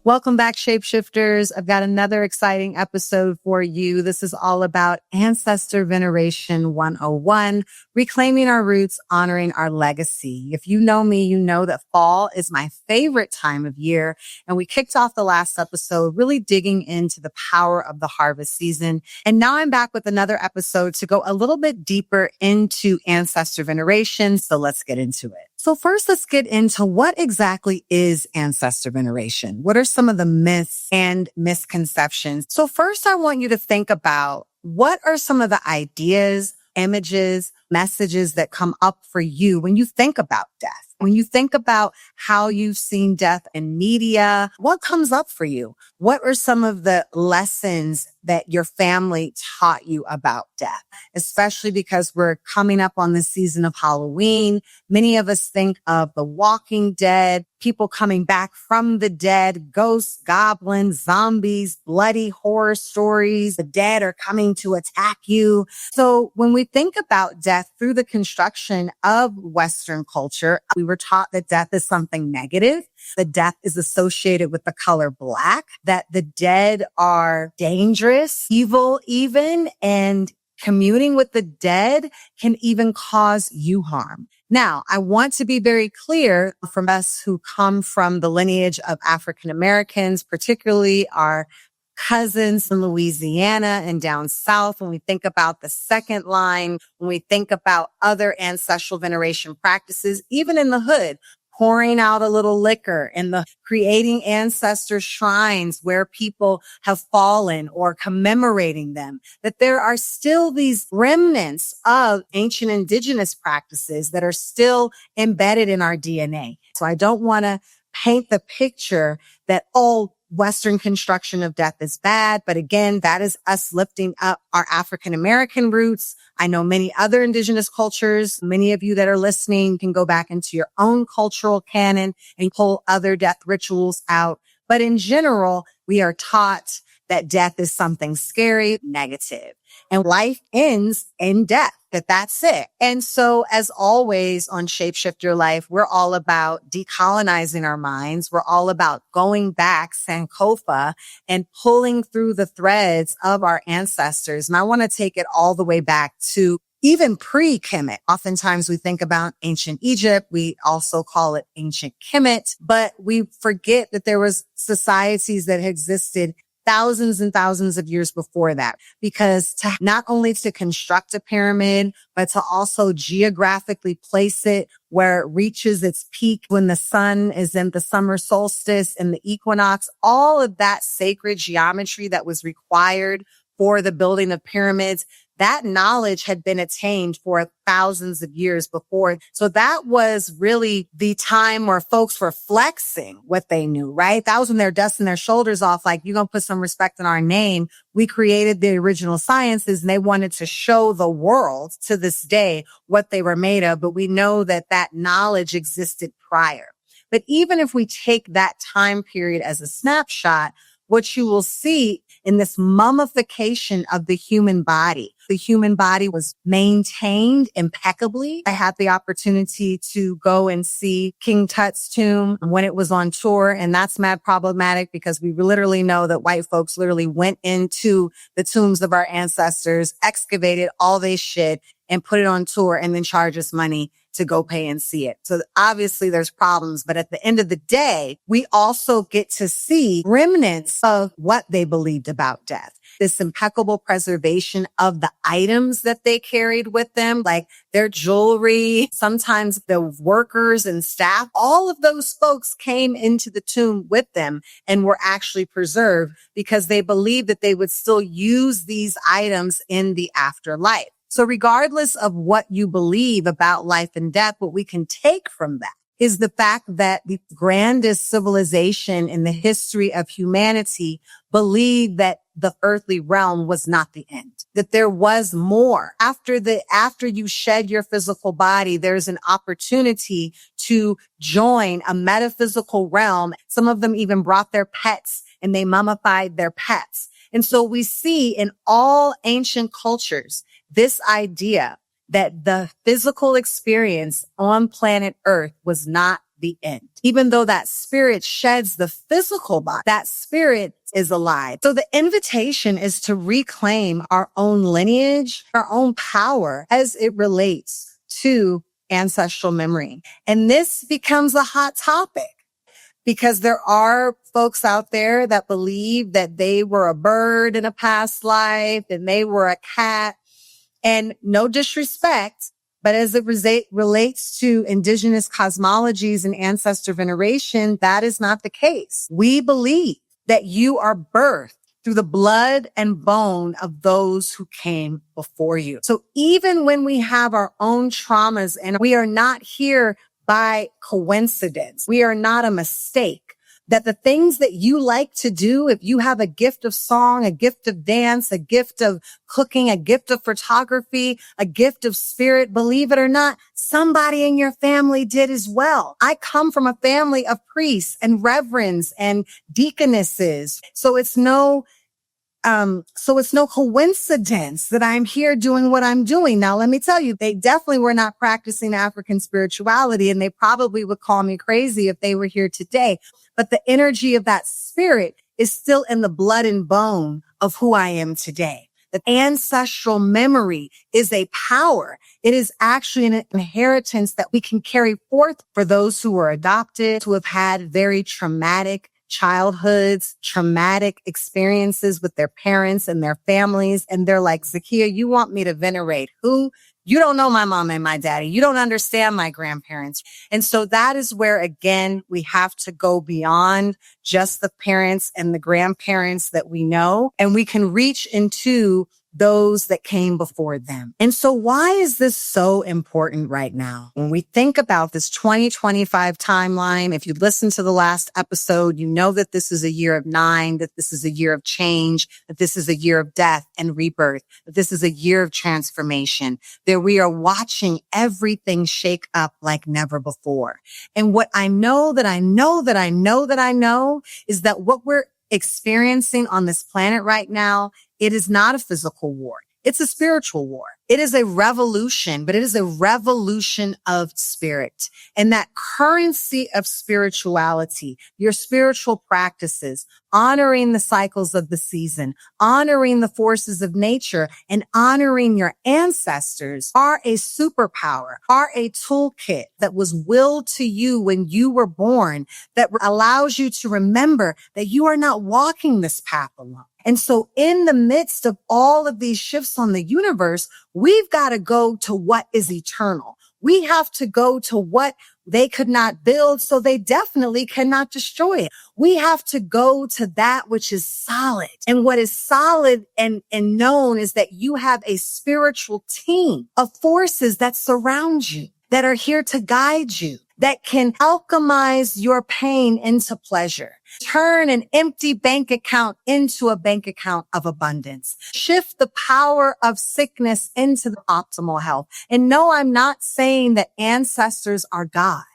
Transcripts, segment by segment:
Welcome back, Shapeshifters. I've got another exciting episode for you. This is all about Ancestor Veneration 101, reclaiming our roots, honoring our legacy. If you know me, you know that fall is my favorite time of year. And we kicked off the last episode really digging into the power of the harvest season. And now I'm back with another episode to go a little bit deeper into Ancestor Veneration. So let's get into it. So first, let's get into what exactly is ancestor veneration. What are some of the myths and misconceptions? So first, I want you to think about what are some of the ideas, images, messages that come up for you when you think about death. When you think about how you've seen death in media, what comes up for you? What are some of the lessons that your family taught you about death? Especially because we're coming up on the season of Halloween. Many of us think of The Walking Dead, people coming back from the dead, ghosts, goblins, zombies, bloody horror stories. The dead are coming to attack you. So when we think about death through the construction of Western culture, we were taught that death is something negative, that death is associated with the color black, that the dead are dangerous, evil even, and communing with the dead can even cause you harm. Now, I want to be very clear from us who come from the lineage of African Americans, particularly our cousins in Louisiana and down south. When we think about the second line, when we think about other ancestral veneration practices, even in the hood, pouring out a little liquor and the creating ancestor shrines where people have fallen or commemorating them, that there are still these remnants of ancient indigenous practices that are still embedded in our DNA. So I don't want to paint the picture that all Western construction of death is bad. But again, that is us lifting up our African American roots. I know many other indigenous cultures. Many of you that are listening can go back into your own cultural canon and pull other death rituals out. But in general, we are taught that death is something scary, negative, and life ends in death, that's it. And so as always on Shapeshift Your Life, we're all about decolonizing our minds. We're all about going back Sankofa and pulling through the threads of our ancestors. And I want to take it all the way back to even pre-Kemet. Oftentimes we think about ancient Egypt. We also call it ancient Kemet, but we forget that there was societies that existed thousands and thousands of years before that, because to not only to construct a pyramid, but to also geographically place it where it reaches its peak when the sun is in the summer solstice and the equinox, all of that sacred geometry that was required for the building of pyramids, that knowledge had been attained for thousands of years before. So that was really the time where folks were flexing what they knew, right? That was when they're dusting their shoulders off, like, you're going to put some respect in our name. We created the original sciences and they wanted to show the world to this day what they were made of. But we know that that knowledge existed prior. But even if we take that time period as a snapshot, what you will see in this mummification of the human body was maintained impeccably. I had the opportunity to go and see King Tut's tomb when it was on tour, and that's mad problematic because we literally know that white folks literally went into the tombs of our ancestors, excavated all they shit, and put it on tour and then charge us money to go pay and see it. So obviously there's problems, but at the end of the day, we also get to see remnants of what they believed about death. This impeccable preservation of the items that they carried with them, like their jewelry, sometimes the workers and staff, all of those folks came into the tomb with them and were actually preserved because they believed that they would still use these items in the afterlife. So regardless of what you believe about life and death, what we can take from that is the fact that the grandest civilization in the history of humanity believed that the earthly realm was not the end, that there was more. After you shed your physical body, there's an opportunity to join a metaphysical realm. Some of them even brought their pets and they mummified their pets. And so we see in all ancient cultures, this idea that the physical experience on planet Earth was not the end. Even though that spirit sheds the physical body, that spirit is alive. So the invitation is to reclaim our own lineage, our own power as it relates to ancestral memory. And this becomes a hot topic because there are folks out there that believe that they were a bird in a past life and they were a cat. And no disrespect, but as it relates to indigenous cosmologies and ancestor veneration, that is not the case. We believe that you are birthed through the blood and bone of those who came before you. So even when we have our own traumas and we are not here by coincidence, we are not a mistake. That the things that you like to do, if you have a gift of song, a gift of dance, a gift of cooking, a gift of photography, a gift of spirit, believe it or not, somebody in your family did as well. I come from a family of priests and reverends and deaconesses. So it's no coincidence that I'm here doing what I'm doing. Now, let me tell you, they definitely were not practicing African spirituality, and they probably would call me crazy if they were here today. But the energy of that spirit is still in the blood and bone of who I am today. The ancestral memory is a power. It is actually an inheritance that we can carry forth for those who were adopted, who have had very traumatic childhoods, traumatic experiences with their parents and their families. And they're like, Zakia, you want me to venerate who? You don't know my mom and my daddy. You don't understand my grandparents. And so that is where, again, we have to go beyond just the parents and the grandparents that we know, and we can reach into those that came before them. And so why is this so important right now? When we think about this 2025 timeline, if you listen to the last episode, you know that this is a year of 9, that this is a year of change, that this is a year of death and rebirth, that this is a year of transformation, that we are watching everything shake up like never before. And what I know is that what we're experiencing on this planet right now, it is not a physical war. It's a spiritual war. It is a revolution, but it is a revolution of spirit. And that currency of spirituality, your spiritual practices, honoring the cycles of the season, honoring the forces of nature, and honoring your ancestors are a superpower, are a toolkit that was willed to you when you were born, that allows you to remember that you are not walking this path alone. And so in the midst of all of these shifts on the universe, we've got to go to what is eternal. We have to go to what they could not build, so they definitely cannot destroy it. We have to go to that which is solid. And what is solid and known is that you have a spiritual team of forces that surround you, that are here to guide you, that can alchemize your pain into pleasure, turn an empty bank account into a bank account of abundance, shift the power of sickness into the optimal health. And no, I'm not saying that ancestors are gods.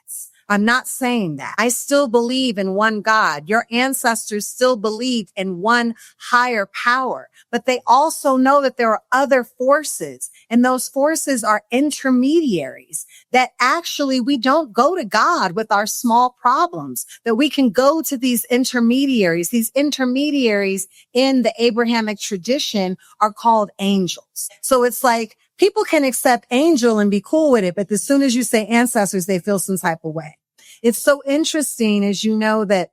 I'm not saying that. I still believe in one God. Your ancestors still believed in one higher power, but they also know that there are other forces, and those forces are intermediaries, that actually we don't go to God with our small problems, that we can go to these intermediaries. These intermediaries in the Abrahamic tradition are called angels. So it's like, people can accept angel and be cool with it, but as soon as you say ancestors, they feel some type of way. It's so interesting, as you know, that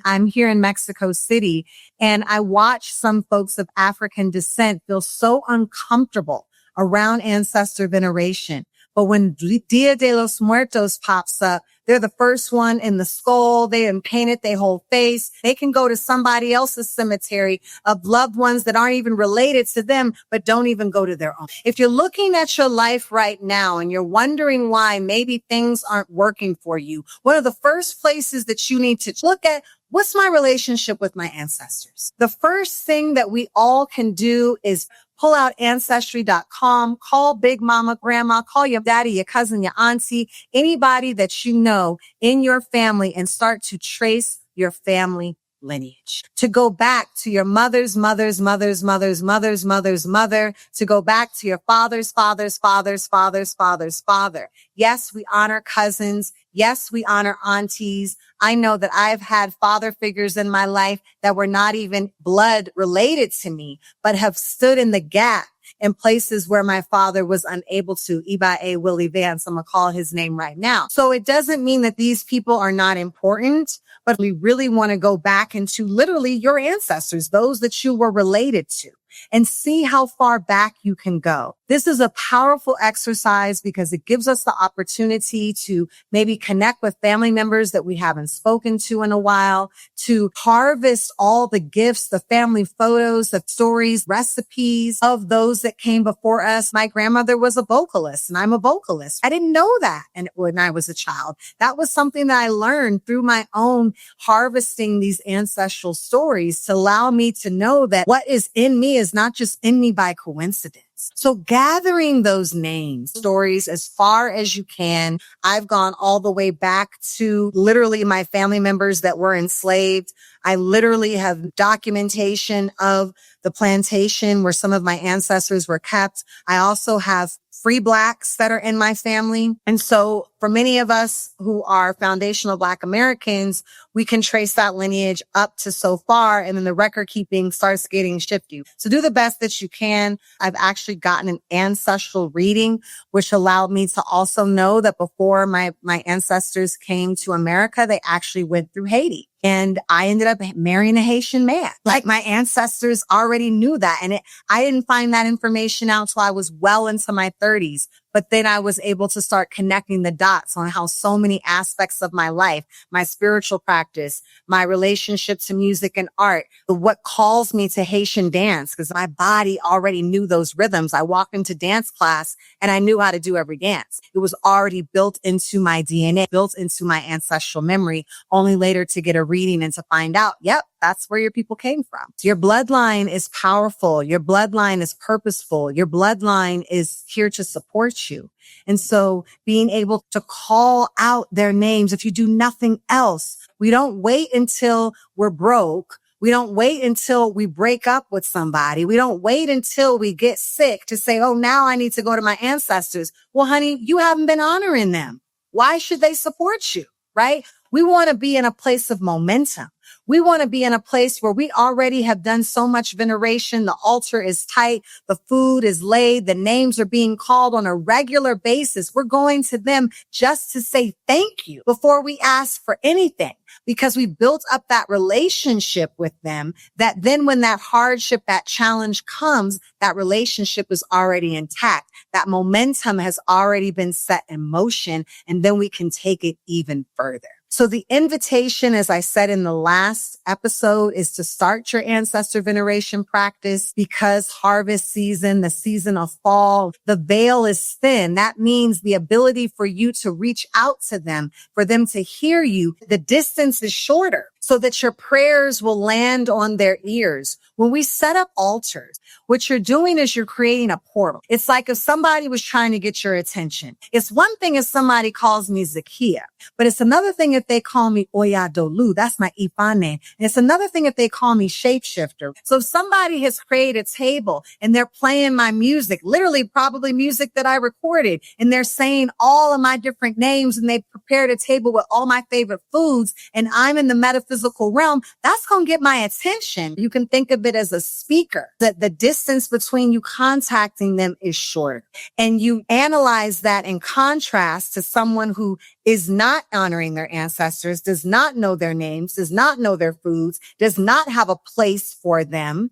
I'm here in Mexico City, and I watch some folks of African descent feel so uncomfortable around ancestor veneration. But when Dia de los Muertos pops up, they're the first one in the skull. They done painted their whole face. They can go to somebody else's cemetery of loved ones that aren't even related to them, but don't even go to their own. If you're looking at your life right now and you're wondering why maybe things aren't working for you, one of the first places that you need to look at, what's my relationship with my ancestors? The first thing that we all can do is pull out ancestry.com, call big mama, grandma, call your daddy, your cousin, your auntie, anybody that you know in your family, and start to trace your family lineage, to go back to your mother's mother's mother's mother's mother's mother's mother, to go back to your father's father's father's father's father's father. Yes, we honor cousins. Yes, we honor aunties. I know that I've had father figures in my life that were not even blood related to me, but have stood in the gap in places where my father was unable to. Iba Willie Vance, I'm going to call his name right now. So it doesn't mean that these people are not important, but we really want to go back into literally your ancestors, those that you were related to, and see how far back you can go. This is a powerful exercise because it gives us the opportunity to maybe connect with family members that we haven't spoken to in a while, to harvest all the gifts, the family photos, the stories, recipes of those that came before us. My grandmother was a vocalist and I'm a vocalist. I didn't know that when I was a child. That was something that I learned through my own harvesting these ancestral stories to allow me to know that what is in me is not just in me by coincidence. So gathering those names, stories as far as you can. I've gone all the way back to literally my family members that were enslaved. I literally have documentation of the plantation where some of my ancestors were kept. I also have free Blacks that are in my family. And so for many of us who are foundational Black Americans, we can trace that lineage up to so far. And then the record keeping starts getting shifty. So do the best that you can. I've actually gotten an ancestral reading, which allowed me to also know that before my ancestors came to America, they actually went through Haiti. And I ended up marrying a Haitian man. Like my ancestors already knew that. And I didn't find that information out till I was well into my 30s. But then I was able to start connecting the dots on how so many aspects of my life, my spiritual practice, my relationship to music and art, what calls me to Haitian dance, because my body already knew those rhythms. I walked into dance class and I knew how to do every dance. It was already built into my DNA, built into my ancestral memory, only later to get a reading and to find out, yep, that's where your people came from. So your bloodline is powerful. Your bloodline is purposeful. Your bloodline is here to support you. And so being able to call out their names, if you do nothing else, we don't wait until we're broke. We don't wait until we break up with somebody. We don't wait until we get sick to say, oh, now I need to go to my ancestors. Well, honey, you haven't been honoring them. Why should they support you? Right? We want to be in a place of momentum. We want to be in a place where we already have done so much veneration. The altar is tight. The food is laid. The names are being called on a regular basis. We're going to them just to say thank you before we ask for anything, because we built up that relationship with them that then when that hardship, that challenge comes, that relationship is already intact. That momentum has already been set in motion, and then we can take it even further. So the invitation, as I said in the last episode, is to start your ancestor veneration practice, because harvest season, the season of fall, the veil is thin. That means the ability for you to reach out to them, for them to hear you. The distance is shorter so that your prayers will land on their ears. When we set up altars, what you're doing is you're creating a portal. It's like if somebody was trying to get your attention. It's one thing if somebody calls me Zakia, but it's another thing if they call me Oyadolu. That's my Ifa name. And it's another thing if they call me Shapeshifter. So if somebody has created a table and they're playing my music, literally probably music that I recorded, and they're saying all of my different names, and they prepared a table with all my favorite foods, and I'm in the metaphysical realm, that's going to get my attention. You can think of it as a speaker, that the distance between you contacting them is shorter. And you analyze that in contrast to someone who is not honoring their ancestors, does not know their names, does not know their foods, does not have a place for them.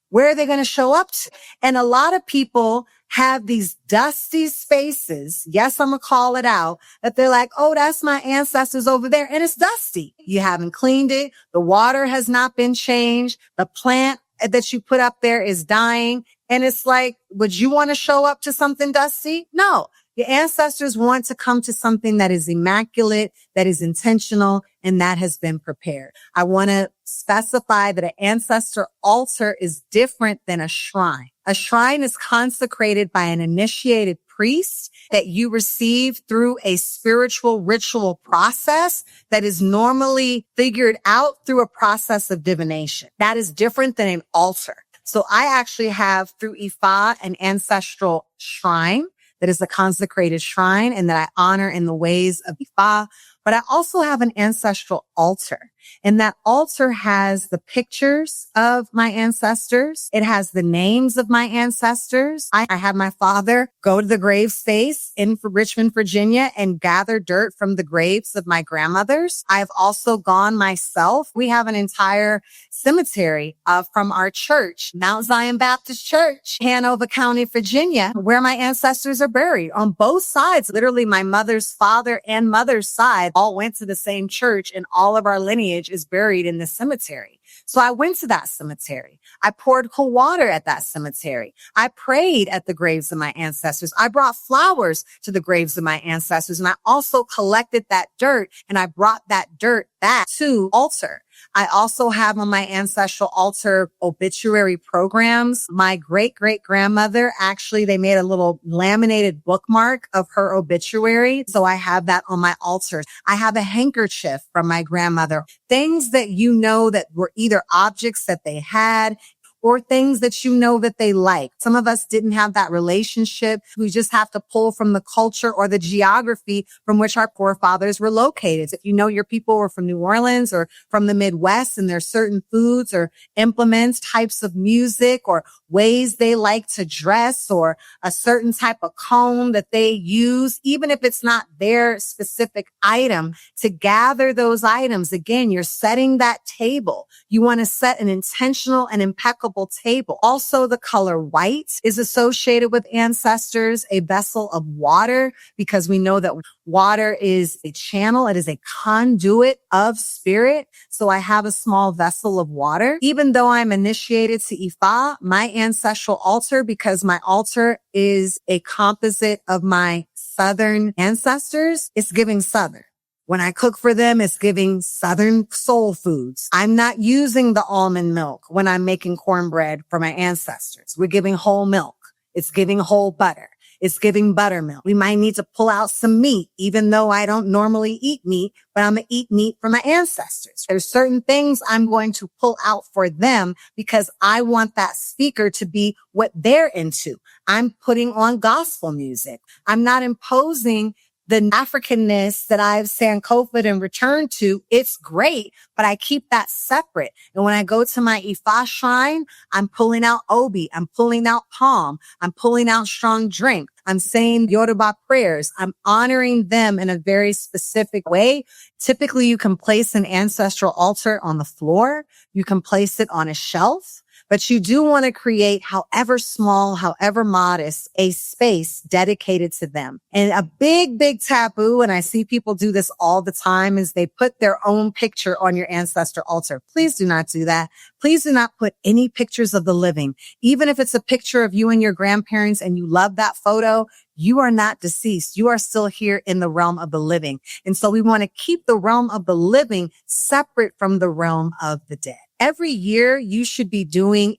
Where are they going to show up to? And a lot of people have these dusty spaces. Yes, I'm going to call it out, that they're like, oh, that's my ancestors over there. And it's dusty. You haven't cleaned it. The water has not been changed. The plant that you put up there is dying. And it's like, would you want to show up to something dusty? No. Your ancestors want to come to something that is immaculate, that is intentional, and that has been prepared. I want to specify that an ancestor altar is different than a shrine. A A shrine is consecrated by an initiated priest that you receive through a spiritual ritual process that is normally figured out through a process of divination. That is different than an altar. So I actually have through Ifa an ancestral shrine that is a consecrated shrine and that I honor in the ways of Ifa. But I also have an ancestral altar. And that altar has the pictures of my ancestors. It has the names of my ancestors. I had my father go to the grave space in Richmond, Virginia, and gather dirt from the graves of my grandmothers. I've also gone myself. We have an entire cemetery from our church, Mount Zion Baptist Church, Hanover County, Virginia, where my ancestors are buried on both sides. Literally, my mother's father and mother's side all went to the same church, and all of our lineage is buried in the cemetery. So I went to that cemetery. I poured cold water at that cemetery. I prayed at the graves of my ancestors. I brought flowers to the graves of my ancestors. And I also collected that dirt and I brought that dirt back to altar. I also have on my ancestral altar obituary programs. My great-great-grandmother, actually, they made a little laminated bookmark of her obituary. So I have that on my altar. I have a handkerchief from my grandmother. Things that you know that were either objects that they had or things that you know that they like. Some of us didn't have that relationship. We just have to pull from the culture or the geography from which our forefathers were located. If you know your people were from New Orleans or from the Midwest and there's certain foods or implements, types of music or ways they like to dress or a certain type of comb that they use, even if it's not their specific item, to gather those items. Again, you're setting that table. You want to set an intentional and impeccable table. Also, the color white is associated with ancestors, a vessel of water, because we know that water is a channel. It is a conduit of spirit. So I have a small vessel of water. Even though I'm initiated to Ifa, my ancestral altar, because my altar is a composite of my Southern ancestors, it's giving Southern. When I cook for them, it's giving Southern soul foods. I'm not using the almond milk when I'm making cornbread for my ancestors. We're giving whole milk. It's giving whole butter. It's giving buttermilk. We might need to pull out some meat, even though I don't normally eat meat, but I'm going to eat meat for my ancestors. There's certain things I'm going to pull out for them because I want that speaker to be what they're into. I'm putting on gospel music. I'm not imposing the Africanness that I've Sankofa and returned to. It's great, but I keep that separate. And when I go to my Ifa shrine, I'm pulling out Obi. I'm pulling out Palm. I'm pulling out strong drink. I'm saying Yoruba prayers. I'm honoring them in a very specific way. Typically, you can place an ancestral altar on the floor. You can place it on a shelf. But you do want to create, however small, however modest, a space dedicated to them. And a big taboo, and I see people do this all the time, is they put their own picture on your ancestor altar. Please do not do that. Please do not put any pictures of the living. Even if it's a picture of you and your grandparents and you love that photo, you are not deceased. You are still here in the realm of the living. And so we want to keep the realm of the living separate from the realm of the dead. Every year, you should be doing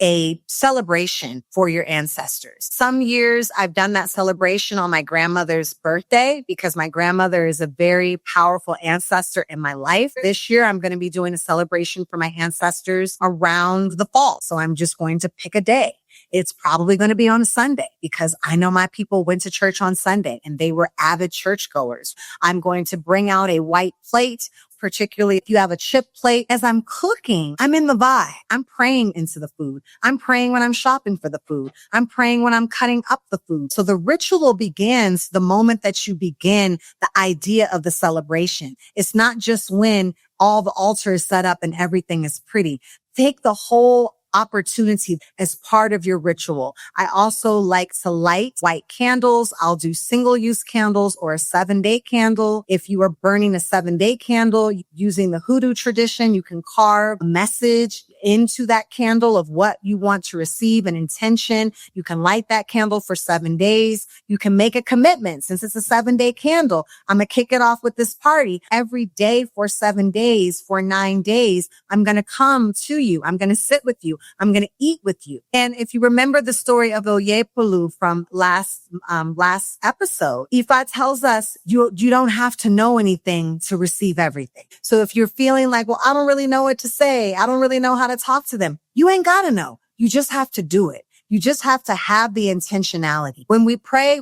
a celebration for your ancestors. Some years I've done that celebration on my grandmother's birthday because my grandmother is a very powerful ancestor in my life. This year, I'm going to be doing a celebration for my ancestors around the fall. So I'm just going to pick a day. It's probably going to be on a Sunday because I know my people went to church on Sunday and they were avid churchgoers. I'm going to bring out a white plate, particularly if you have a chip plate. As I'm cooking, I'm in the vibe. I'm praying into the food. I'm praying when I'm shopping for the food. I'm praying when I'm cutting up the food. So the ritual begins the moment that you begin the idea of the celebration. It's not just when all the altar is set up and everything is pretty. Take the whole opportunity as part of your ritual. I also like to light white candles. I'll do single-use candles or a 7-day candle. If you are burning a 7-day candle using the hoodoo tradition, you can carve a message into that candle of what you want to receive, an intention. You can light that candle for 7 days. You can make a commitment. Since it's a 7-day candle, I'm going to kick it off with this party every day for 7 days, for 9 days. I'm going to come to you. I'm going to sit with you. I'm going to eat with you. And if you remember the story of Oyepolu from last episode, Ifa tells us you don't have to know anything to receive everything. So if you're feeling like, well, I don't really know what to say, I don't really know how to talk to them, you ain't got to know. You just have to do it. You just have to have the intentionality. When we pray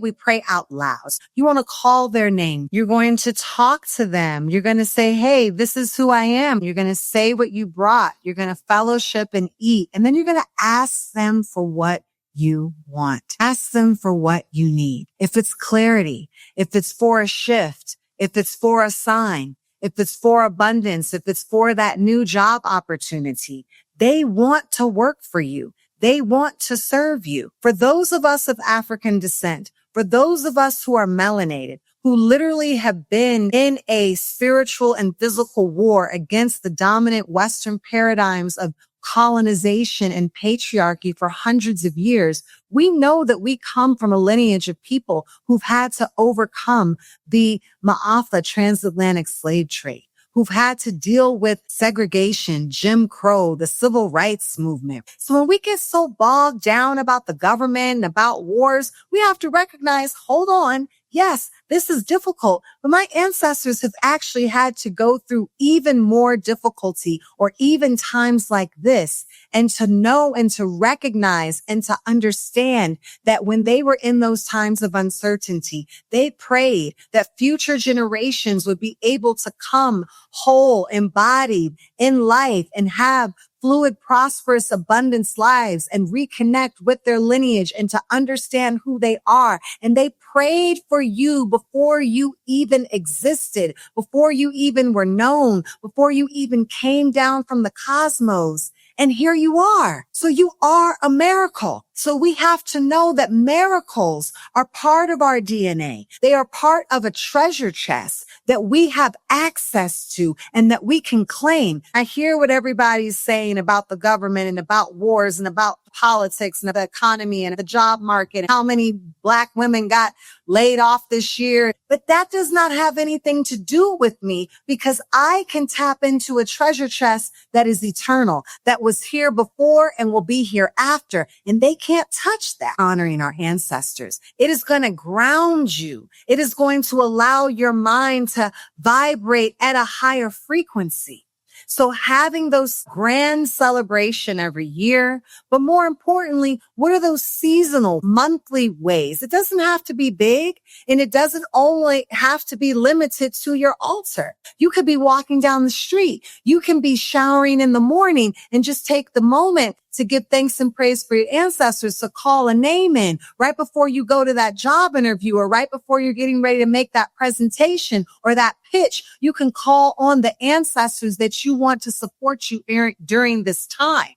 out loud. You want to call their name. You're going to talk to them. You're going to say, hey, this is who I am. You're going to say what you brought. You're going to fellowship and eat. And then you're going to ask them for what you want. Ask them for what you need. If it's clarity, if it's for a shift, if it's for a sign, if it's for abundance, if it's for that new job opportunity, they want to work for you. They want to serve you. For those of us of African descent, for those of us who are melanated, who literally have been in a spiritual and physical war against the dominant Western paradigms of colonization and patriarchy for hundreds of years, we know that we come from a lineage of people who've had to overcome the Ma'afa transatlantic slave trade, who've had to deal with segregation, Jim Crow, the civil rights movement. So when we get so bogged down about the government and about wars, we have to recognize, hold on, yes, this is difficult, but my ancestors have actually had to go through even more difficulty or even times like this, and to know and to recognize and to understand that when they were in those times of uncertainty, they prayed that future generations would be able to come whole, embodied in life and have fluid, prosperous, abundance lives and reconnect with their lineage and to understand who they are. And they prayed for you before you even existed, before you even were known, before you even came down from the cosmos. And here you are. So you are a miracle. So we have to know that miracles are part of our DNA. They are part of a treasure chest that we have access to and that we can claim. I hear what everybody's saying about the government and about wars and about politics and the economy and the job market, and how many Black women got laid off this year. But that does not have anything to do with me, because I can tap into a treasure chest that is eternal, that was here before and will be here after. And they can't touch that. Honoring our ancestors, it is going to ground you. It is going to allow your mind to vibrate at a higher frequency. So having those grand celebration every year, but more importantly, what are those seasonal monthly ways? It doesn't have to be big, and it doesn't only have to be limited to your altar. You could be walking down the street. You can be showering in the morning and just take the moment to give thanks and praise for your ancestors, to call a name in right before you go to that job interview, or right before you're getting ready to make that presentation or that pitch. You can call on the ancestors that you want to support you during this time.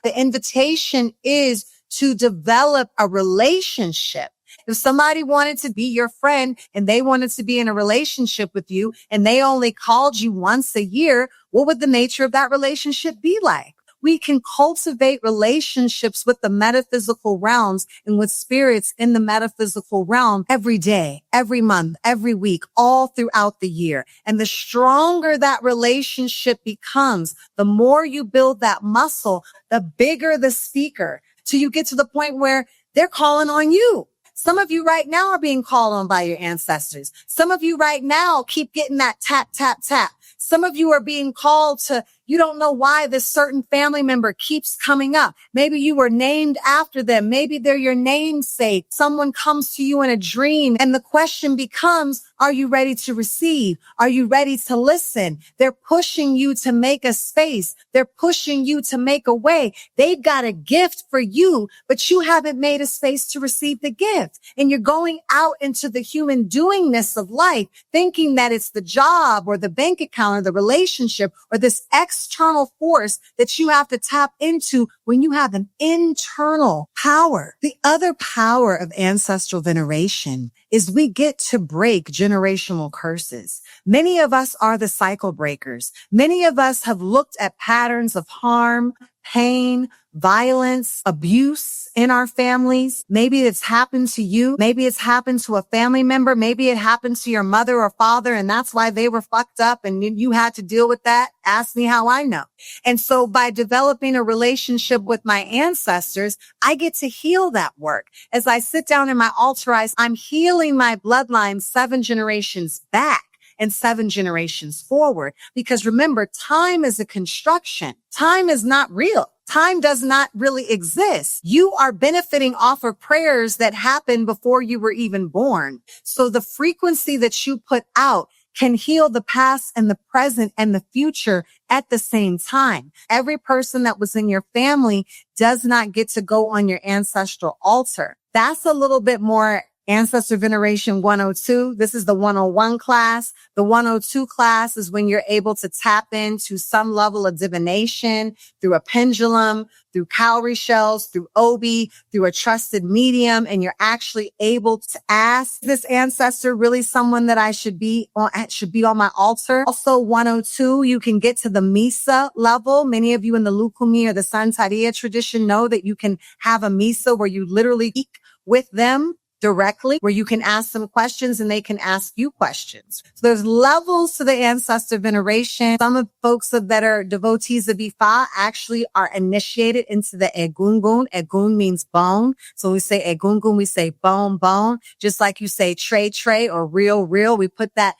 The invitation is to develop a relationship. If somebody wanted to be your friend and they wanted to be in a relationship with you and they only called you once a year, what would the nature of that relationship be like? We can cultivate relationships with the metaphysical realms and with spirits in the metaphysical realm every day, every month, every week, all throughout the year. And the stronger that relationship becomes, the more you build that muscle, the bigger the speaker, till you get to the point where they're calling on you. Some of you right now are being called on by your ancestors. Some of you right now keep getting that tap, tap, tap. Some of you are being called to, you don't know why this certain family member keeps coming up. Maybe you were named after them. Maybe they're your namesake. Someone comes to you in a dream, and the question becomes, are you ready to receive? Are you ready to listen? They're pushing you to make a space. They're pushing you to make a way. They've got a gift for you, but you haven't made a space to receive the gift. And you're going out into the human doingness of life, thinking that it's the job or the bank account or the relationship or this external force that you have to tap into when you have an internal power. The other power of ancestral veneration is we get to break generational curses. Many of us are the cycle breakers. Many of us have looked at patterns of harm, pain, violence, abuse in our families. Maybe it's happened to you. Maybe it's happened to a family member. Maybe it happened to your mother or father, and that's why they were fucked up and you had to deal with that. Ask me how I know. And so by developing a relationship with my ancestors, I get to heal that work. As I sit down in my altar, I'm healing my bloodline 7 generations back and 7 generations forward. Because remember, time is a construction. Time is not real. Time does not really exist. You are benefiting off of prayers that happened before you were even born. So the frequency that you put out can heal the past and the present and the future at the same time. Every person that was in your family does not get to go on your ancestral altar. That's a little bit more Ancestor Veneration 102. This is the 101 class. The 102 class is when you're able to tap into some level of divination through a pendulum, through cowrie shells, through Obi, through a trusted medium, and you're actually able to ask this ancestor really someone that I should be on my altar. Also 102, you can get to the Misa level. Many of you in the Lukumi or the Santeria tradition know that you can have a Misa where you literally speak with them directly, where you can ask them questions and they can ask you questions. So there's levels to the ancestor veneration. Some of folks that are devotees of Ifa actually are initiated into the Egungun. Egun means bone. So we say Egungun, we say bone, bone. Just like you say tray, or real, we put that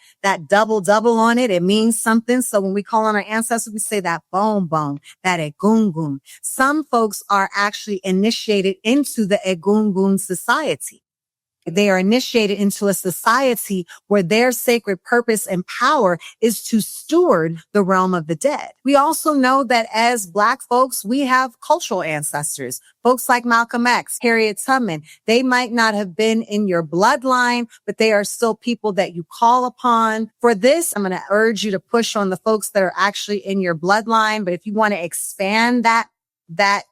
double on it. It means something. So when we call on our ancestors, we say that bone, that Egungun. Some folks are actually initiated into the Egungun society. They are initiated into a society where their sacred purpose and power is to steward the realm of the dead. We also know that as Black folks, we have cultural ancestors. Folks like Malcolm X, Harriet Tubman, they might not have been in your bloodline, but they are still people that you call upon. For this, I'm going to urge you to push on the folks that are actually in your bloodline. But if you want to expand that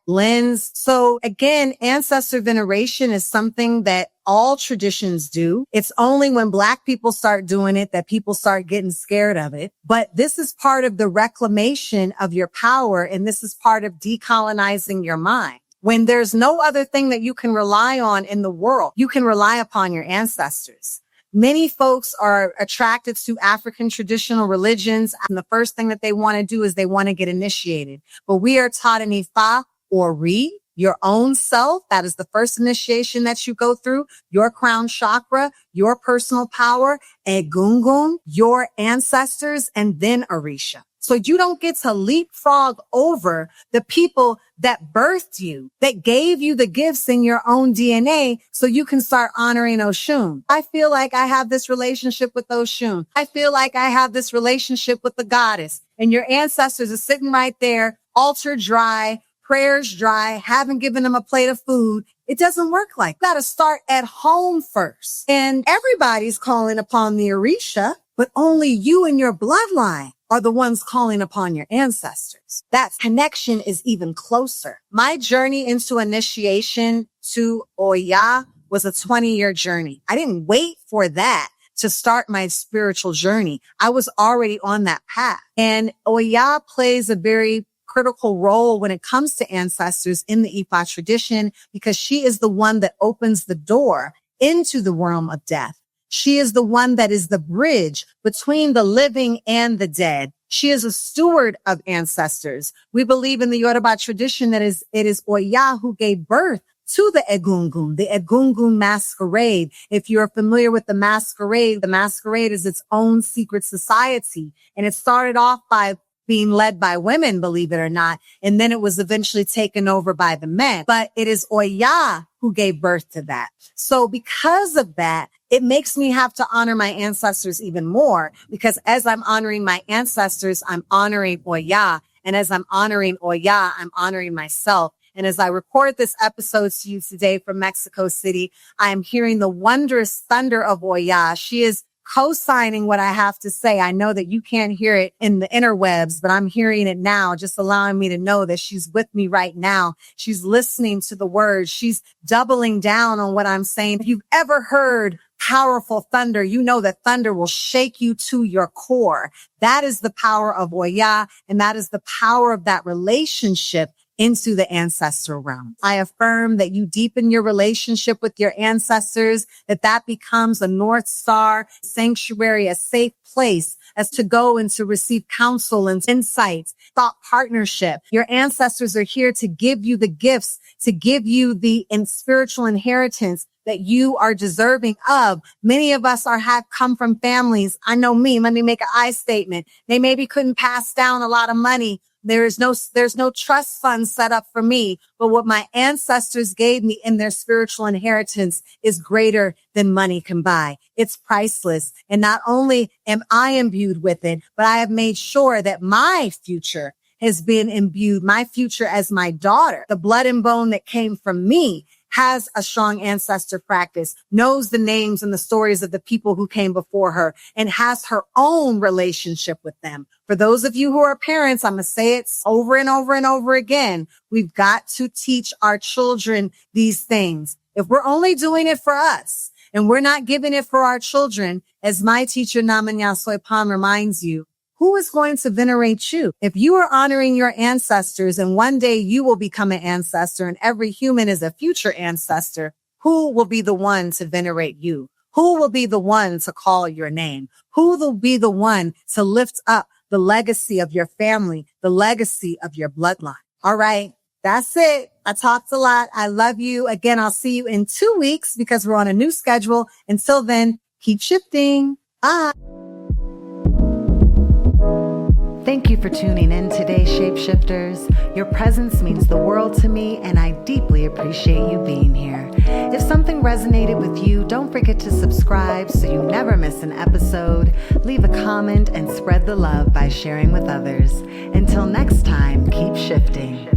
lens. So again, ancestor veneration is something that all traditions do. It's only when Black people start doing it that people start getting scared of it. But this is part of the reclamation of your power. And this is part of decolonizing your mind. When there's no other thing that you can rely on in the world, you can rely upon your ancestors. Many folks are attracted to African traditional religions, and the first thing that they want to do is they want to get initiated. But we are taught in Ifa or Re, your own self. That is the first initiation that you go through. Your crown chakra, your personal power, Egungun, your ancestors, and then Orisha. So you don't get to leapfrog over the people that birthed you, that gave you the gifts in your own DNA so you can start honoring Oshun. I feel like I have this relationship with Oshun. I feel like I have this relationship with the goddess. And your ancestors are sitting right there, altar dry, prayers dry, haven't given them a plate of food. It doesn't work like that. You got to start at home first. And everybody's calling upon the Orisha, but only you and your bloodline are the ones calling upon your ancestors. That connection is even closer. My journey into initiation to Oya was a 20-year journey. I didn't wait for that to start my spiritual journey. I was already on that path. And Oya plays a very critical role when it comes to ancestors in the Ifa tradition because she is the one that opens the door into the realm of death. She is the one that is the bridge between the living and the dead. She is a steward of ancestors. We believe in the Yoruba tradition that it is Oya who gave birth to the Egungun masquerade. If you're familiar with the masquerade is its own secret society. And it started off by being led by women, believe it or not. And then it was eventually taken over by the men. But it is Oya who gave birth to that. So because of that, it makes me have to honor my ancestors even more because as I'm honoring my ancestors, I'm honoring Oya. And as I'm honoring Oya, I'm honoring myself. And as I record this episode to you today from Mexico City, I am hearing the wondrous thunder of Oya. She is co-signing what I have to say. I know that you can't hear it in the interwebs, but I'm hearing it now, just allowing me to know that she's with me right now. She's listening to the words. She's doubling down on what I'm saying. If you've ever heard powerful thunder, you know that thunder will shake you to your core. That is the power of Oya, and that is the power of that relationship into the ancestral realm. I affirm that you deepen your relationship with your ancestors, that becomes a North Star sanctuary, a safe place as to go and to receive counsel and insights, thought partnership. Your ancestors are here to give you the gifts, to give you the spiritual inheritance that you are deserving of. Many of us have come from families. I know me. Let me make an I statement. They maybe couldn't pass down a lot of money. There's no trust fund set up for me, but what my ancestors gave me in their spiritual inheritance is greater than money can buy. It's priceless. And not only am I imbued with it, but I have made sure that my future has been imbued, my future as my daughter, the blood and bone that came from me, has a strong ancestor practice, knows the names and the stories of the people who came before her, and has her own relationship with them. For those of you who are parents, I'm going to say it over and over and over again. We've got to teach our children these things. If we're only doing it for us and we're not giving it for our children, as my teacher Namanya Soipan reminds you, who is going to venerate you? If you are honoring your ancestors and one day you will become an ancestor and every human is a future ancestor, who will be the one to venerate you? Who will be the one to call your name? Who will be the one to lift up the legacy of your family, the legacy of your bloodline? All right. That's it. I talked a lot. I love you. Again, I'll see you in 2 weeks because we're on a new schedule. Until then, keep shifting. Bye. Thank you for tuning in today, Shapeshifters. Your presence means the world to me, and I deeply appreciate you being here. If something resonated with you, don't forget to subscribe so you never miss an episode. Leave a comment and spread the love by sharing with others. Until next time, keep shifting.